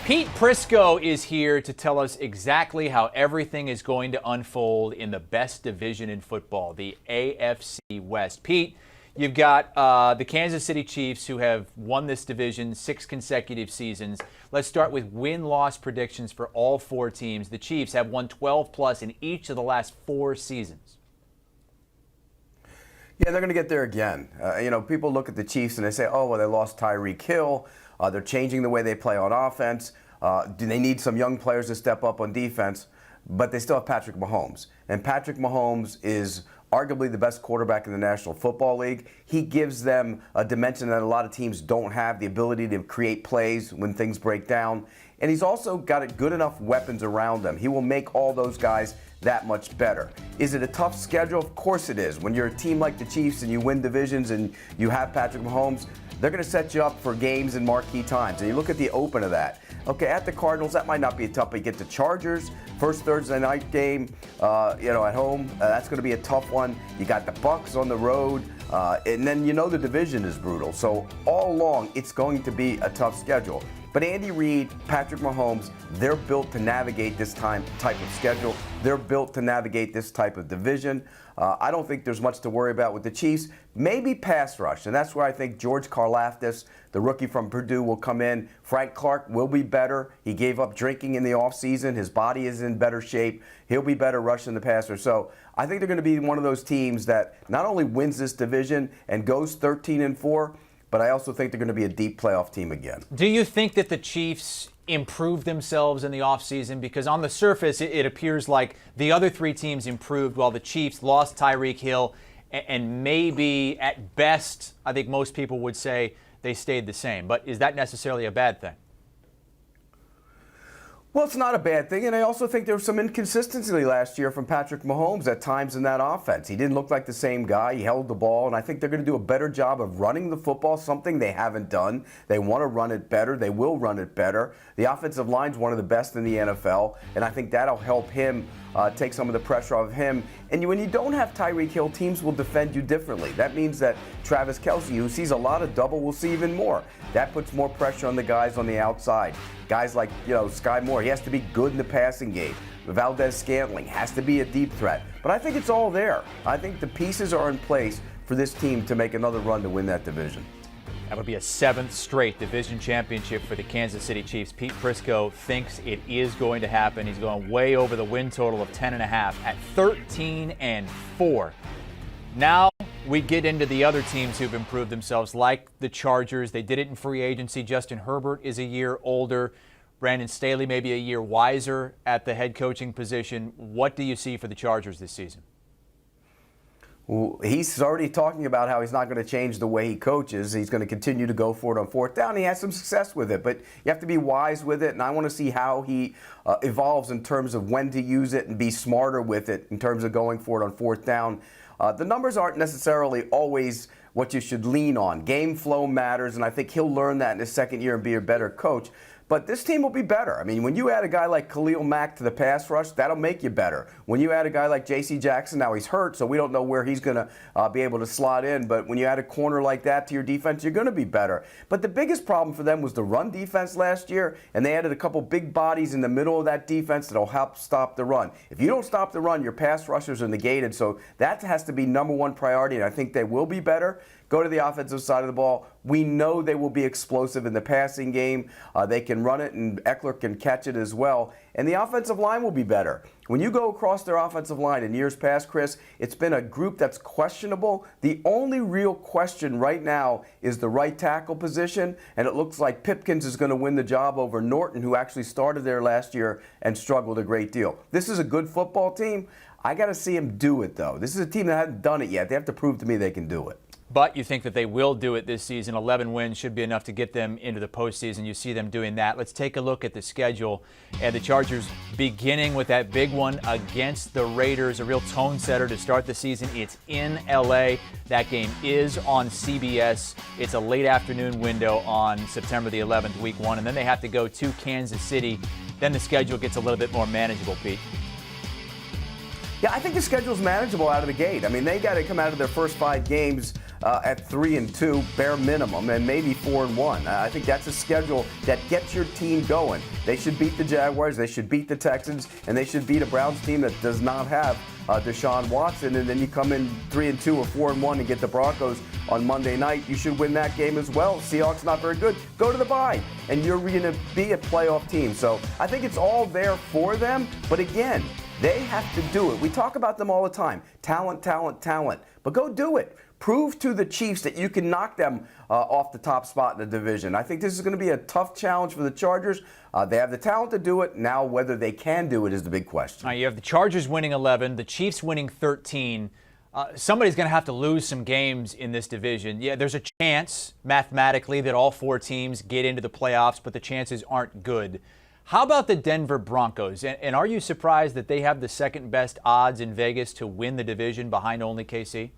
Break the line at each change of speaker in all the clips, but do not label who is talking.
Pete Prisco is here to tell us exactly how everything is going to unfold in the best division in football, the AFC West. Pete, you've got the Kansas City Chiefs, who have won this division 6 consecutive seasons. Let's start with win-loss predictions for all 4 teams. The Chiefs have won 12-plus in each of the last 4 seasons.
Yeah, they're going to get there again. People look at the Chiefs and they say, oh, well, they lost Tyreek Hill. They're changing the way they play on offense. Do they need some young players to step up on defense? But they still have Patrick Mahomes. And Patrick Mahomes is arguably the best quarterback in the National Football League. He gives them a dimension that a lot of teams don't have, the ability to create plays when things break down. And he's also got good enough weapons around him. He will make all those guys that much better. Is it a tough schedule? Of course it is. When you're a team like the Chiefs and you win divisions and you have Patrick Mahomes, they're going to set you up for games in marquee times. And you look at the open of that. Okay, at the Cardinals, that might not be a tough, but you get the Chargers, first Thursday night game, at home. That's going to be a tough one. You got the Bucs on the road, and then the division is brutal. So all along, it's going to be a tough schedule. But Andy Reid, Patrick Mahomes, they're built to navigate this type of schedule. They're built to navigate this type of division. I don't think there's much to worry about with the Chiefs. Maybe pass rush, and that's where I think George Karlaftis, the rookie from Purdue, will come in. Frank Clark will be better. He gave up drinking in the offseason. His body is in better shape. He'll be better rushing the passer. So I think they're going to be one of those teams that not only wins this division and goes 13-4, but I also think they're going to be a deep playoff team again.
Do you think that the Chiefs improved themselves in the offseason? Because on the surface, it appears like the other 3 teams improved while the Chiefs lost Tyreek Hill, and maybe at best, I think most people would say they stayed the same. But is that necessarily a bad thing?
Well, it's not a bad thing, and I also think there was some inconsistency last year from Patrick Mahomes at times in that offense. He didn't look like the same guy. He held the ball, and I think they're going to do a better job of running the football, something they haven't done. They want to run it better. They will run it better. The offensive line's one of the best in the NFL, and I think that'll help him take some of the pressure off him. And when you don't have Tyreek Hill, teams will defend you differently. That means that Travis Kelce, who sees a lot of double, will see even more. That puts more pressure on the guys on the outside. Guys like, Sky Moore, he has to be good in the passing game. Valdez-Scantling has to be a deep threat. But I think it's all there. I think the pieces are in place for this team to make another run to win that division.
That would be a 7th straight division championship for the Kansas City Chiefs. Pete Prisco thinks it is going to happen. He's going way over the win total of 10.5 at 13-4. Now we get into the other teams who've improved themselves, like the Chargers. They did it in free agency. Justin Herbert is a year older. Brandon Staley may be a year wiser at the head coaching position. What do you see for the Chargers this season?
He's already talking about how he's not going to change the way he coaches. He's going to continue to go for it on 4th down. He has some success with it, but you have to be wise with it, and I want to see how he evolves in terms of when to use it and be smarter with it in terms of going for it on 4th down. The numbers aren't necessarily always what you should lean on. Game flow matters, and I think he'll learn that in his 2nd year and be a better coach. But this team will be better. I mean, when you add a guy like Khalil Mack to the pass rush, that'll make you better. When you add a guy like J.C. Jackson, now he's hurt, so we don't know where he's going to be able to slot in. But when you add a corner like that to your defense, you're going to be better. But the biggest problem for them was the run defense last year, and they added a couple big bodies in the middle of that defense that'll help stop the run. If you don't stop the run, your pass rushers are negated. So that has to be #1 priority, and I think they will be better. Go to the offensive side of the ball. We know they will be explosive in the passing game. They can run it, and Eckler can catch it as well. And the offensive line will be better. When you go across their offensive line in years past, Chris, it's been a group that's questionable. The only real question right now is the right tackle position, and it looks like Pipkins is going to win the job over Norton, who actually started there last year and struggled a great deal. This is a good football team. I got to see him do it, though. This is a team that hasn't done it yet. They have to prove to me they can do it.
But you think that they will do it this season. 11 wins should be enough to get them into the postseason. You see them doing that. Let's take a look at the schedule. And the Chargers beginning with that big one against the Raiders, a real tone setter to start the season. It's in L.A. That game is on CBS. It's a late afternoon window on September the 11th, week 1. And then they have to go to Kansas City. Then the schedule gets a little bit more manageable, Pete.
Yeah, I think the schedule's manageable out of the gate. I mean, they got to come out of their first 5 games at 3-2, bare minimum, and maybe 4-1. I think that's a schedule that gets your team going. They should beat the Jaguars, they should beat the Texans, and they should beat a Browns team that does not have Deshaun Watson. And then you come in 3-2 or 4-1 and get the Broncos on Monday night. You should win that game as well. Seahawks not very good. Go to the bye, and you're going to be a playoff team. So I think it's all there for them. But again, they have to do it. We talk about them all the time. Talent, talent, talent. But go do it. Prove to the Chiefs that you can knock them off the top spot in the division. I think this is going to be a tough challenge for the Chargers. They have the talent to do it. Now, whether they can do it is the big question.
You have the Chargers winning 11, the Chiefs winning 13. Somebody's going to have to lose some games in this division. Yeah, there's a chance mathematically that all four teams get into the playoffs, but the chances aren't good. How about the Denver Broncos? And are you surprised that they have the second best odds in Vegas to win the division behind only KC?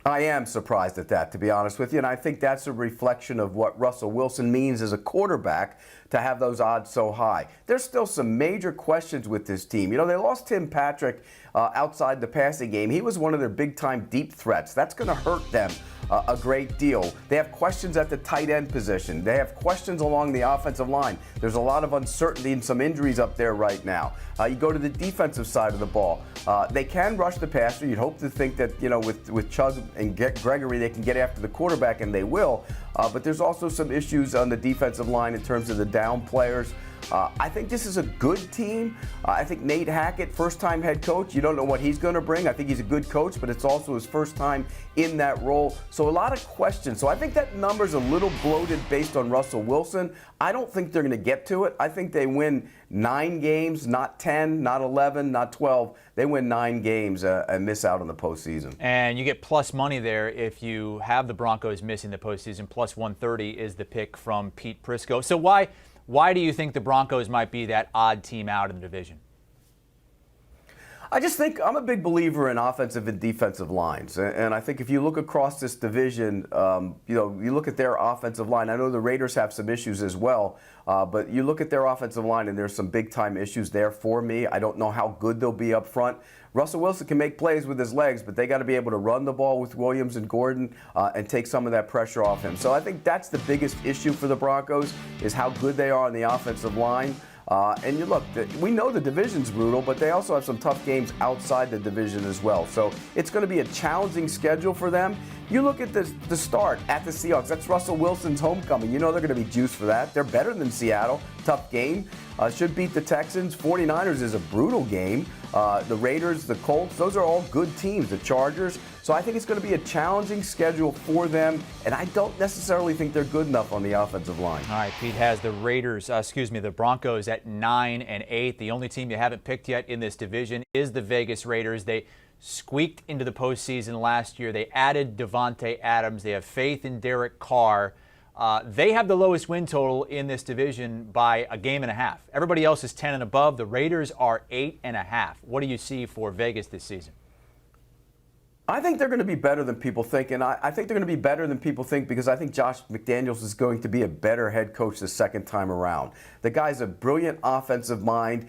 I am surprised at that, to be honest with you, and I think that's a reflection of what Russell Wilson means as a quarterback to have those odds so high. There's still some major questions with this team. You know, they lost Tim Patrick outside the passing game. He was one of their big-time deep threats. That's going to hurt them a great deal. They have questions at the tight end position. They have questions along the offensive line. There's a lot of uncertainty and some injuries up there right now. You go to the defensive side of the ball. They can rush the passer. You'd hope to think that, you know, with Chubb and Gregory, they can get after the quarterback, and they will. But there's also some issues on the defensive line in terms of the down players. I think this is a good team. I think Nate Hackett, first-time head coach, you don't know what he's going to bring. I think he's a good coach, but it's also his first time in that role. So a lot of questions. So I think that number's a little bloated based on Russell Wilson. I don't think they're going to get to it. I think they win 9 games, not 10, not 11, not 12. They win 9 games and miss out on the postseason.
And you get plus money there if you have the Broncos missing the postseason. Plus 130 is the pick from Pete Prisco. So why do you think the Broncos might be that odd team out in the division?
I just think I'm a big believer in offensive and defensive lines. And I think if you look across this division, you look at their offensive line. I know the Raiders have some issues as well, but you look at their offensive line and there's some big-time issues there for me. I don't know how good they'll be up front. Russell Wilson can make plays with his legs, but they got to be able to run the ball with Williams and Gordon and take some of that pressure off him. So I think that's the biggest issue for the Broncos is how good they are on the offensive line. And you look, we know the division's brutal, but they also have some tough games outside the division as well. So it's going to be a challenging schedule for them. You look at the start at the Seahawks. That's Russell Wilson's homecoming. You know they're going to be juiced for that. They're better than Seattle. Tough game. Should beat the Texans. 49ers is a brutal game. The Raiders, the Colts, those are all good teams. The Chargers. So I think it's going to be a challenging schedule for them, and I don't necessarily think they're good enough on the offensive line.
All right, Pete has the the Broncos at 9-8. The only team you haven't picked yet in this division is the Vegas Raiders. They squeaked into the postseason last year. They added Devontae Adams. They have faith in Derek Carr. They have the lowest win total in this division by a game and a half. Everybody else is 10 and above. The Raiders are 8.5. What do you see for Vegas this season?
I think they're going to be better than people think, and I think they're going to be better than people think because I think Josh McDaniels is going to be a better head coach the second time around. The guy's a brilliant offensive mind.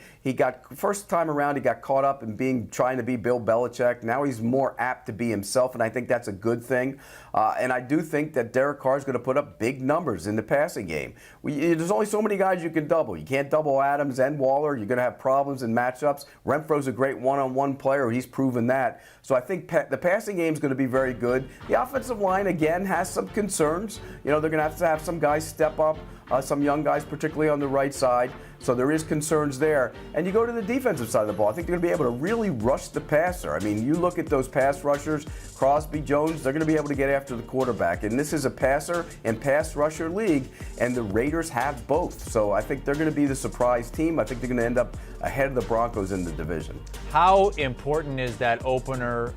First time around, he got caught up in trying to be Bill Belichick. Now he's more apt to be himself, and I think that's a good thing. And I do think that Derek Carr is going to put up big numbers in the passing game. There's only so many guys you can double. You can't double Adams and Waller. You're going to have problems in matchups. Renfro's a great one-on-one player. He's proven that. So I think the passing game is going to be very good. The offensive line, again, has some concerns. You know, they're going to have some guys step up, some young guys, particularly on the right side. So there is concerns there. And you go to the defensive side of the ball. I think they're going to be able to really rush the passer. I mean, you look at those pass rushers, Crosby, Jones, they're going to be able to get after the quarterback. And this is a passer and pass rusher league, and the Raiders have both. So I think they're going to be the surprise team. I think they're going to end up ahead of the Broncos in the division.
How important is that opener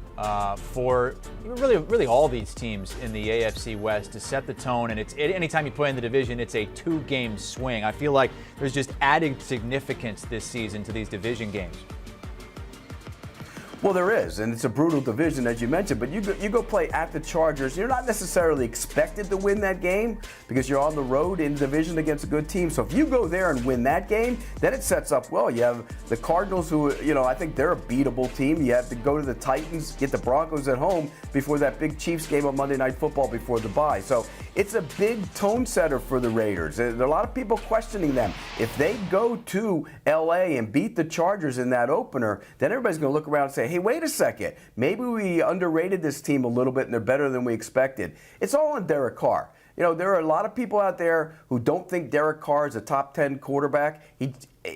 for really all these teams in the AFC West to set the tone? And anytime you play in the division, it's a 2-game swing. I feel like there's just added significance this season to these division games.
Well, there is, and it's a brutal division, as you mentioned, but you go play at the Chargers. You're not necessarily expected to win that game because you're on the road in the division against a good team. So if you go there and win that game, then it sets up well. You have the Cardinals who, I think they're a beatable team. You have to go to the Titans, get the Broncos at home before that big Chiefs game on Monday Night Football before the bye. So it's a big tone setter for the Raiders. There are a lot of people questioning them. If they go to L.A. and beat the Chargers in that opener, then everybody's going to look around and say, hey, wait a second. Maybe we underrated this team a little bit and they're better than we expected. It's all on Derek Carr. There are a lot of people out there who don't think Derek Carr is a top 10 quarterback.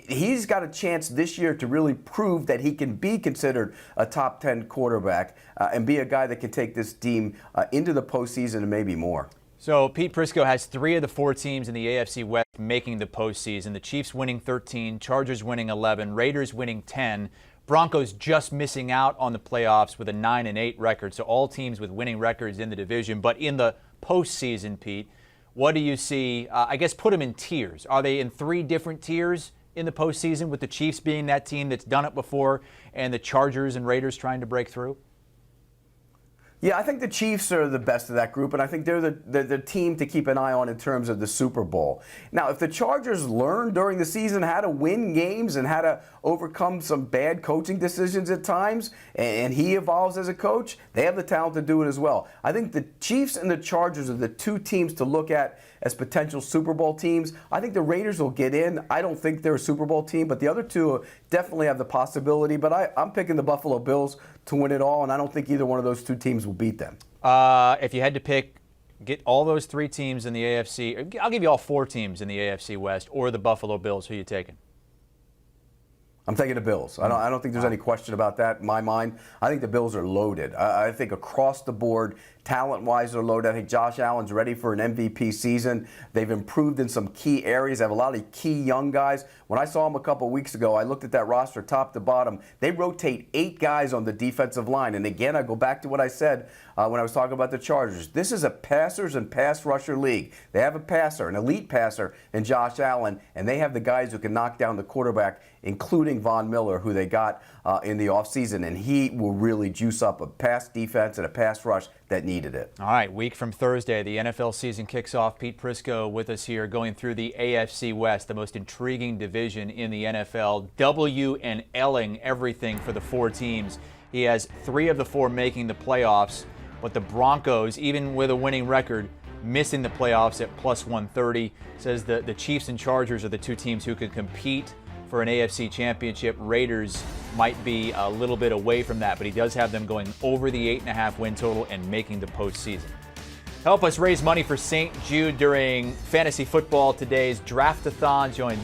He's got a chance this year to really prove that he can be considered a top 10 quarterback and be a guy that can take this team into the postseason and maybe more.
So Pete Prisco has 3 of the 4 teams in the AFC West making the postseason. The Chiefs winning 13, Chargers winning 11, Raiders winning 10. Broncos just missing out on the playoffs with a 9-8 record. So all teams with winning records in the division. But in the postseason, Pete, what do you see? I guess put them in tiers. Are they in 3 different tiers in the postseason, with the Chiefs being that team that's done it before and the Chargers and Raiders trying to break through?
Yeah, I think the Chiefs are the best of that group, and I think they're the team to keep an eye on in terms of the Super Bowl. Now, if the Chargers learn during the season how to win games and how to overcome some bad coaching decisions at times, and he evolves as a coach, they have the talent to do it as well. I think the Chiefs and the Chargers are the 2 teams to look at as potential Super Bowl teams. I think the Raiders will get in. I don't think they're a Super Bowl team, but the other 2 definitely have the possibility. But I'm picking the Buffalo Bills to win it all, and I don't think either one of those 2 teams will beat them.
If you had to pick, get all those 3 teams in the AFC, I'll give you all 4 teams in the AFC West, or the Buffalo Bills. Who are you taking?
I'm taking the Bills. I don't think there's any question about that in my mind. I think the Bills are loaded. I think across the board, talent-wise, they're loaded. I think Josh Allen's ready for an MVP season. They've improved in some key areas. They have a lot of key young guys. When I saw them a couple weeks ago, I looked at that roster top to bottom. They rotate 8 guys on the defensive line. And again, I go back to what I said when I was talking about the Chargers. This is a passers and pass rusher league. They have a passer, an elite passer in Josh Allen, and they have the guys who can knock down the quarterback, including Von Miller, who they got in the offseason. And he will really juice up a pass defense and a pass rush that needed it.
All right, week from Thursday, the NFL season kicks off. Pete Prisco with us here, going through the AFC West, the most intriguing division in the NFL. W and L-ing everything for the 4 teams. He has 3 of the 4 making the playoffs, but the Broncos, even with a winning record, missing the playoffs at plus 130. Says the Chiefs and Chargers are the 2 teams who could compete for an AFC championship. Raiders might be a little bit away from that, but he does have them going over the 8.5 win total and making the postseason. Help us raise money for St. Jude during fantasy football today's Draft-a-thon. Join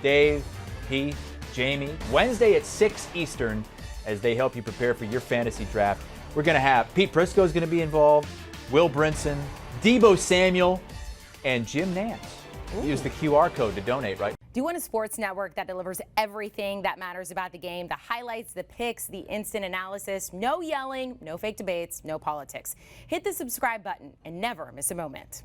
Dave, Heath, Jamie, Wednesday at 6 Eastern as they help you prepare for your fantasy draft. We're going to have Pete Prisco is going to be involved, Will Brinson, Deebo Samuel, and Jim Nance. Use the QR code to donate, right?
Do you want a sports network that delivers everything that matters about the game? The highlights, the picks, the instant analysis, no yelling, no fake debates, no politics. Hit the subscribe button and never miss a moment.